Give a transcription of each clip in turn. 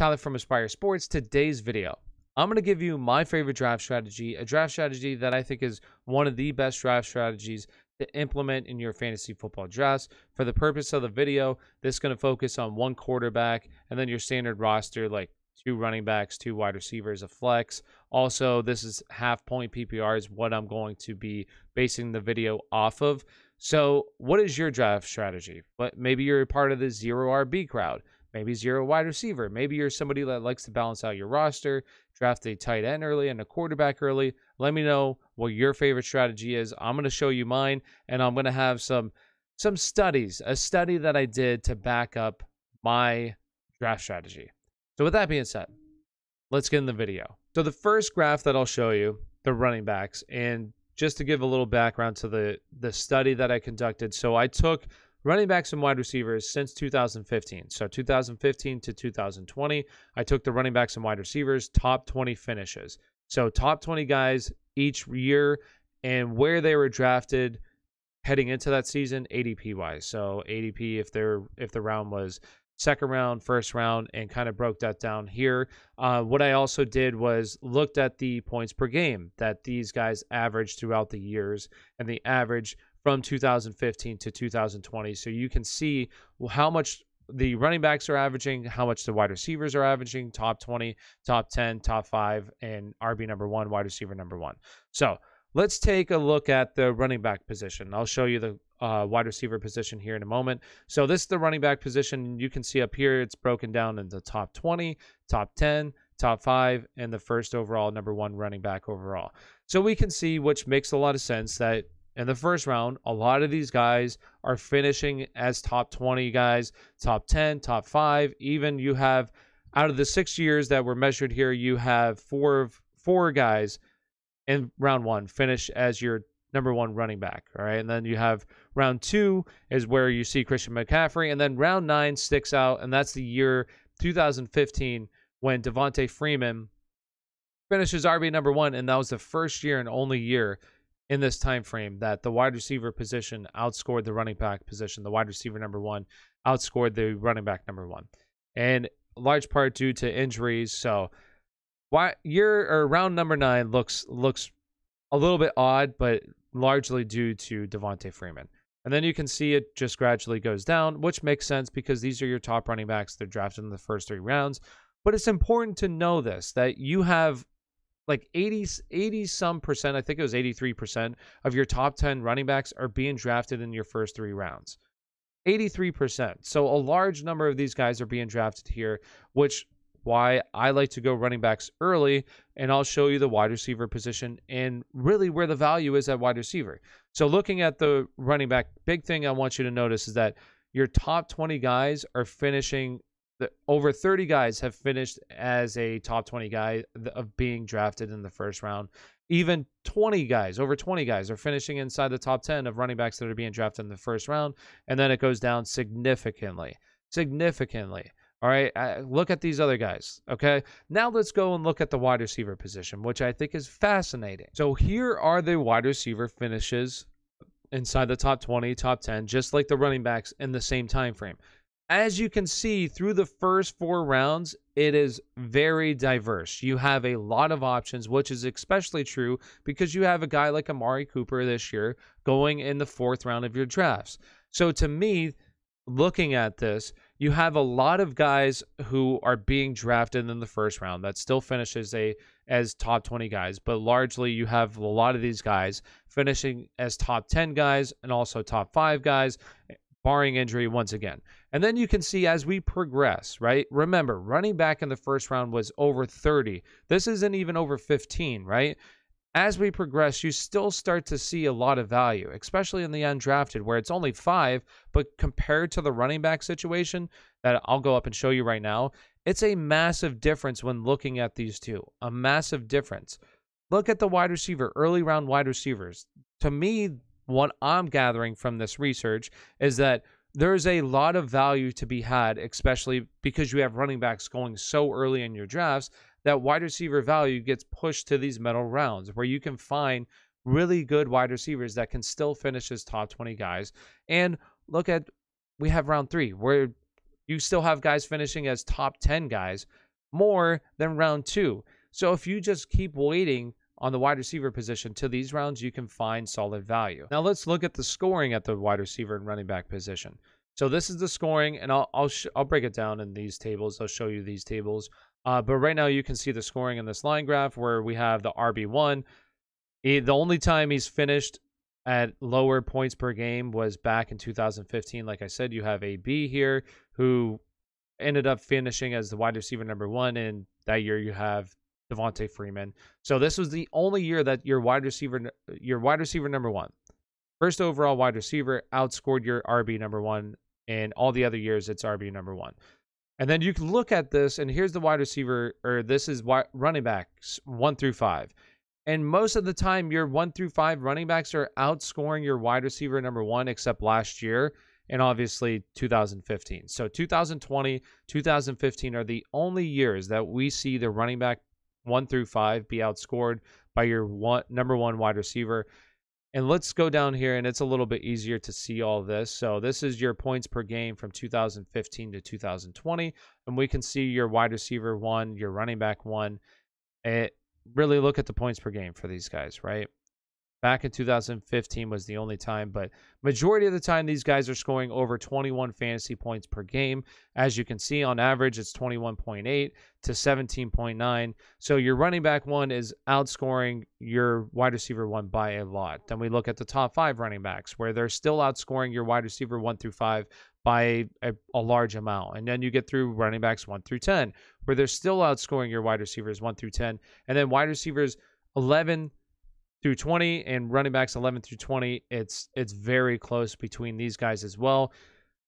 Tyler from Aspire Sports. Today's video, I'm going to give you my favorite draft strategy, a draft strategy that I think is one of the best draft strategies to implement in your fantasy football drafts. For the purpose of the video, this is going to focus on one quarterback and then your standard roster, like 2 running backs, 2 wide receivers, a flex. Also, this is half-point PPR is what I'm going to be basing the video off of. So what is your draft strategy? But maybe you're a part of the zero RB crowd. Maybe zero wide receiver. Maybe you're somebody that likes to balance out your roster, draft a tight end early and a quarterback early. Let me know what your favorite strategy is. I'm going to show you mine, and I'm going to have some studies, a study that I did to back up my draft strategy. So with that being said, let's get in the video. So the first graph that I'll show you, the running backs, and just to give a little background to the study that I conducted. So I took running backs and wide receivers since 2015. So 2015 to 2020, I took the running backs and wide receivers, top 20 finishes. So top 20 guys each year and where they were drafted heading into that season, ADP wise. So ADP if the round was second round, first round, and kind of broke that down here. What I also did was looked at the points per game that these guys averaged throughout the years and the average from 2015 to 2020. So you can see how much the running backs are averaging, how much the wide receivers are averaging, top 20, top 10, top 5, and RB number 1, wide receiver number 1. So let's take a look at the running back position. I'll show you the wide receiver position here in a moment. So this is the running back position. You can see up here, it's broken down into top 20, top 10, top 5, and the first overall number 1 running back overall. So we can see, which makes a lot of sense, that in the first round, a lot of these guys are finishing as top 20 guys, top 10, top 5. Even you have, out of the 6 years that were measured here, you have four guys in round 1 finish as your number 1 running back. All right. And then you have round 2 is where you see Christian McCaffrey. And then round 9 sticks out. And that's the year 2015 when Devontae Freeman finishes RB number 1. And that was the first year and only year in this time frame that the wide receiver position outscored the running back position. The wide receiver number 1 outscored the running back number 1, and large part due to injuries. So round number 9 looks a little bit odd, but largely due to Devontae Freeman. And then you can see it just gradually goes down, which makes sense because these are your top running backs. They're drafted in the first 3 rounds. But it's important to know this, that you have like 80 some percent, I think it was 83% of your top 10 running backs are being drafted in your first 3 rounds. 83%. So a large number of these guys are being drafted here, which why I like to go running backs early, and I'll show you the wide receiver position and really where the value is at wide receiver. So looking at the running back, big thing I want you to notice is that your top 20 guys are finishing. Over 30 guys have finished as a top 20 guy of being drafted in the first round. Even 20 guys, over 20 guys are finishing inside the top 10 of running backs that are being drafted in the first round. And then it goes down significantly. All right, look at these other guys, okay? Now let's go and look at the wide receiver position, which I think is fascinating. So here are the wide receiver finishes inside the top 20, top 10, just like the running backs in the same time frame. As you can see, through the first 4 rounds, it is very diverse. You have a lot of options, which is especially true because you have a guy like Amari Cooper this year going in the 4th round of your drafts. So to me, looking at this, you have a lot of guys who are being drafted in the first round that still finishes as top 20 guys, but largely you have a lot of these guys finishing as top 10 guys and also top 5 guys, barring injury once again. And then you can see as we progress, right? Remember, running back in the first round was over 30. This isn't even over 15, right? As we progress, you still start to see a lot of value, especially in the undrafted, where it's only 5, but compared to the running back situation that I'll go up and show you right now, it's a massive difference when looking at these two. A massive difference. Look at the wide receiver, early round wide receivers. To me, what I'm gathering from this research is that there's a lot of value to be had, especially because you have running backs going so early in your drafts that wide receiver value gets pushed to these middle rounds where you can find really good wide receivers that can still finish as top 20 guys. And look at, we have round 3 where you still have guys finishing as top 10 guys, more than round 2. So if you just keep waiting on the wide receiver position to these rounds, you can find solid value. Now let's look at the scoring at the wide receiver and running back position. So this is the scoring, and I'll break it down in these tables. I'll show you these tables. But right now you can see the scoring in this line graph where we have the RB1. The only time he's finished at lower points per game was back in 2015. Like I said, you have AB here who ended up finishing as the wide receiver number 1, and that year you have Devontae Freeman. So this was the only year that your wide receiver number 1, first overall wide receiver, outscored your RB number 1, and all the other years it's RB number 1. And then you can look at this, and here's the wide receiver, or this is running backs 1 through 5. And most of the time, your 1 through 5 running backs are outscoring your wide receiver number 1, except last year and obviously 2015. So 2020, 2015 are the only years that we see the running back 1 through 5 be outscored by your number 1 wide receiver. And let's go down here, and it's a little bit easier to see all this. So this is your points per game from 2015 to 2020, and we can see your wide receiver 1, your running back 1. Really look at the points per game for these guys, right? Back in 2015 was the only time, but majority of the time, these guys are scoring over 21 fantasy points per game. As you can see, on average, it's 21.8 to 17.9. So your running back 1 is outscoring your wide receiver 1 by a lot. Then we look at the top 5 running backs, where they're still outscoring your wide receiver 1 through 5 by a large amount. And then you get through running backs 1 through 10, where they're still outscoring your wide receivers 1 through 10. And then wide receivers 11 through 20 and running backs 11 through 20, it's very close between these guys as well.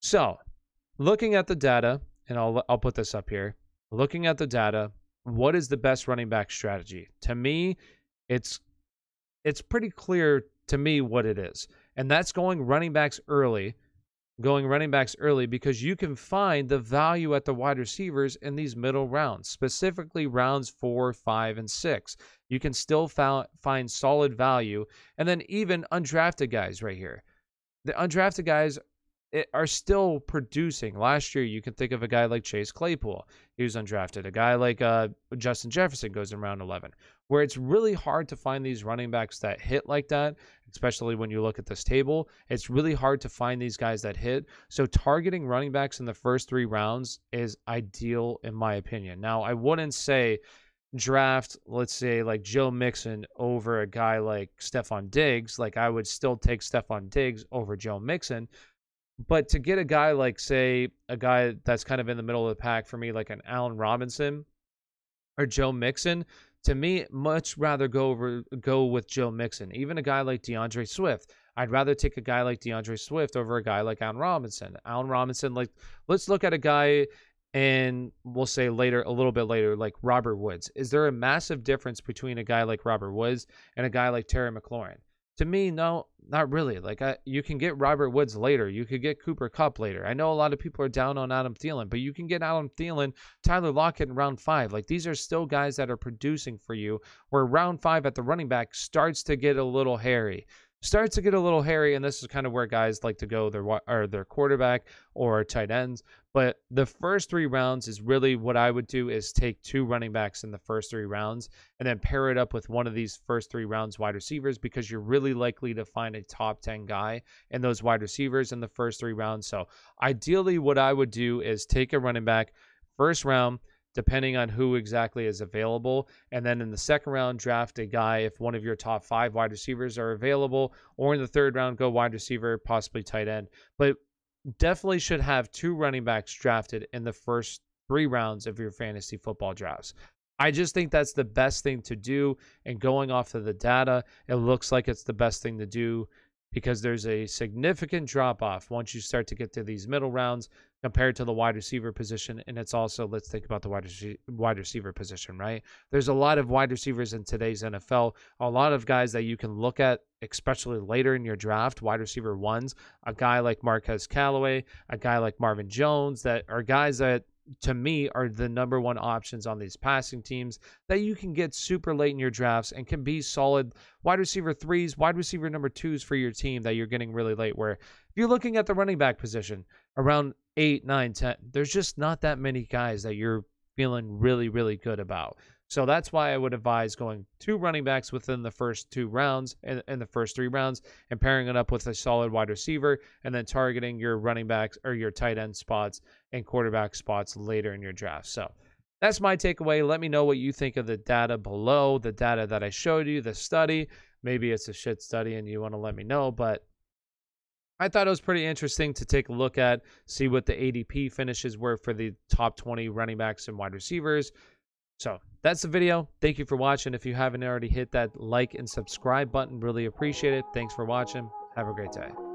So looking at the data, and I'll put this up here. Looking at the data, what is the best running back strategy? To me, it's pretty clear to me what it is. And that's going running backs early. Because you can find the value at the wide receivers in these middle rounds, specifically rounds 4, 5, and 6. You can still find solid value. And then even undrafted guys right here. The undrafted guys are still producing. Last year, you can think of a guy like Chase Claypool. He was undrafted. A guy like Justin Jefferson goes in round 11, where it's really hard to find these running backs that hit like that, especially when you look at this table. It's really hard to find these guys that hit. So targeting running backs in the first 3 rounds is ideal, in my opinion. Now, I wouldn't say draft, let's say, like Joe Mixon over a guy like Stephon Diggs. Like, I would still take Stephon Diggs over Joe Mixon. But to get a guy like, say, a guy that's kind of in the middle of the pack for me, like an Allen Robinson or Joe Mixon, to me, much rather go with Joe Mixon. Even a guy like DeAndre Swift. I'd rather take a guy like DeAndre Swift over a guy like Allen Robinson. Allen Robinson, like, let's look at a guy, and we'll say later, a little bit later, like Robert Woods. Is there a massive difference between a guy like Robert Woods and a guy like Terry McLaurin? To me, no, not really. Like, you can get Robert Woods later. You could get Cooper Kupp later. I know a lot of people are down on Adam Thielen, but you can get Adam Thielen, Tyler Lockett in round 5. Like, these are still guys that are producing for you, where round 5 at the running back starts to get a little hairy. And this is kind of where guys like to go their quarterback or tight ends. But the first 3 rounds is really what I would do, is take 2 running backs in the first 3 rounds and then pair it up with one of these first 3 rounds wide receivers, because you're really likely to find a top 10 guy in those wide receivers in the first 3 rounds. So ideally what I would do is take a running back first round, depending on who exactly is available. And then in the second round, draft a guy if one of your top 5 wide receivers are available, or in the third round, go wide receiver, possibly tight end. But definitely should have 2 running backs drafted in the first 3 rounds of your fantasy football drafts. I just think that's the best thing to do. And going off of the data, it looks like it's the best thing to do, because there's a significant drop-off once you start to get to these middle rounds compared to the wide receiver position. And it's also, let's think about the wide receiver position, right? There's a lot of wide receivers in today's NFL, a lot of guys that you can look at, especially later in your draft, wide receiver 1s, a guy like Marquez Callaway, a guy like Marvin Jones, that are guys that, to me, are the number 1 options on these passing teams that you can get super late in your drafts and can be solid wide receiver 3s, wide receiver number 2s for your team that you're getting really late. Where if you're looking at the running back position around 8, 9, 10, there's just not that many guys that you're feeling really, really good about. So that's why I would advise going 2 running backs within the first 2 rounds and the first 3 rounds, and pairing it up with a solid wide receiver, and then targeting your running backs or your tight end spots and quarterback spots later in your draft. So that's my takeaway. Let me know what you think of the data below, the data that I showed you, the study. Maybe it's a shit study and you want to let me know, but I thought it was pretty interesting to take a look at, see what the ADP finishes were for the top 20 running backs and wide receivers. So that's the video. Thank you for watching. If you haven't already hit that like and subscribe button, really appreciate it. Thanks for watching. Have a great day.